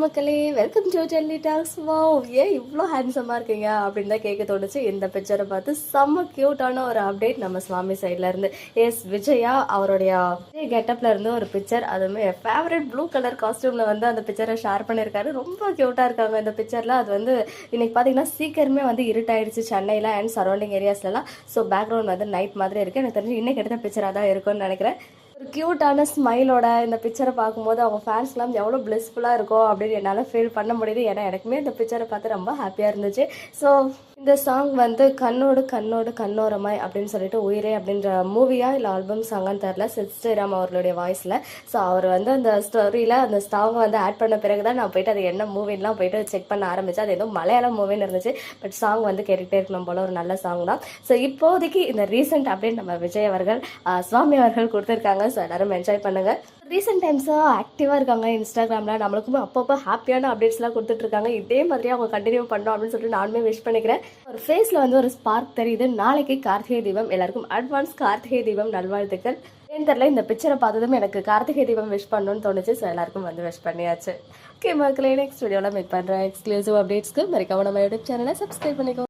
மக்களே, welcome to Delhi talks. Wow, ஏன் இவ்வளோ ஹேண்ட்ஸமாக இருக்கீங்க அப்படின்னு தான் கேட்க தோணுச்சு. இந்த பிக்சரை பார்த்து செம்ம க்யூட்டான ஒரு அப்டேட் நம்ம சுவாமி சைட்ல இருந்து. எஸ், விஜயா அவருடைய கெட்டப்ல இருந்து ஒரு பிக்சர், அதுவுமே ஃபேவரட் ப்ளூ கலர் காஸ்டியூம்ல வந்து அந்த பிக்சரை ஷேர் பண்ணியிருக்காரு. ரொம்ப க்யூட்டாக இருக்காங்க இந்த பிக்சர்ல. அது வந்து இன்னைக்கு பார்த்தீங்கன்னா சீக்கிரமே வந்து இருட்டாயிடுச்சு சென்னையில் அண்ட் சரௌண்டிங் ஏரியாஸ்லாம். ஸோ பேக்ரவுண்ட் வந்து நைட் மாதிரி இருக்கு. எனக்கு தெரிஞ்சு இன்னைக்கு எடுத்த பிக்சராக தான் இருக்கும்னு நினைக்கிறேன். ஒரு க்யூட்டான ஸ்மைலோட இந்த பிக்சரை பார்க்கும்போது அவங்க ஃபேன்ஸ்லாம் எவ்வளோ பிளெஸ்ஃபுல்லாக இருக்கும் அப்படின்னு என்னால் ஃபீல் பண்ண முடியுது. ஏன்னா எனக்குமே இந்த பிக்சரை பார்த்து ரொம்ப ஹாப்பியாக இருந்துச்சு. ஸோ இந்த சாங் வந்து கண்ணோடு கண்ணோடு கண்ணோரமாய் அப்படின்னு சொல்லிட்டு உயிரே அப்படின்ற மூவியா இல்லை ஆல்பம் சாங்கான்னு தெரில, சித் ஸ்ரீராம் அவர்களுடைய வாய்ஸில். ஸோ அவர் வந்து அந்த ஸ்டோரியில் அந்த சாங் வந்து ஆட் பண்ண பிறகு தான் நான் போயிட்டு அது என்ன மூவின்லாம் போயிட்டு செக் பண்ண ஆரம்பித்தேன். அது ஏதோ மலையாளம் மூவின்னு இருந்துச்சு. பட் சாங் வந்து கேட்டுகிட்டே இருக்கணும் போல ஒரு நல்ல சாங் தான். ஸோ இப்போதைக்கு இந்த ரீசெண்ட் அப்டேட் நம்ம விஜய் அவர்கள் சுவாமி அவர்கள் கொடுத்துருக்காங்க. ஸோ எல்லாரும் என்ஜாய் பண்ணுங்கள். ரீசெண்ட் டைம்ஸாக ஆக்டிவாக இருக்காங்க இன்ஸ்டாகிராமில். நம்மளுக்குமே அப்பப்போ ஹாப்பியான அப்டேட்ஸ்லாம் கொடுத்துட்ருக்காங்க. இதே மாதிரி அவங்க கண்டினியூ பண்ணோம் அப்படின்னு சொல்லிட்டு நானுமே விஷ் பண்ணிக்கிறேன். ஒரு ஃபேஸில் வந்து ஒரு ஸ்பார்க் தெரியுது. நாளைக்கு கார்த்திகை தீபம். எல்லாருக்கும் அட்வான்ஸ் கார்த்திகை தீபம் நல்வாழ்த்துக்கள். ஏன்னு தெரியல, இந்த பிக்சரை பார்த்ததும் எனக்கு கார்த்திகை தீபம் விஷ் பண்ணணும்னு தோணுச்சு. ஸோ எல்லாருக்கும் வந்து விஷ் பண்ணியாச்சு. ஓகே மக்களே, நெக்ஸ்ட் வீடியோவில் மீட் பண்ணுறேன். எக்ஸ்க்ளூசிவ் அப்டேட்ஸ்க்கு மறக்காம நம்ம யூடியூப் சேனலை சப்ஸ்கிரைப் பண்ணிக்கோ.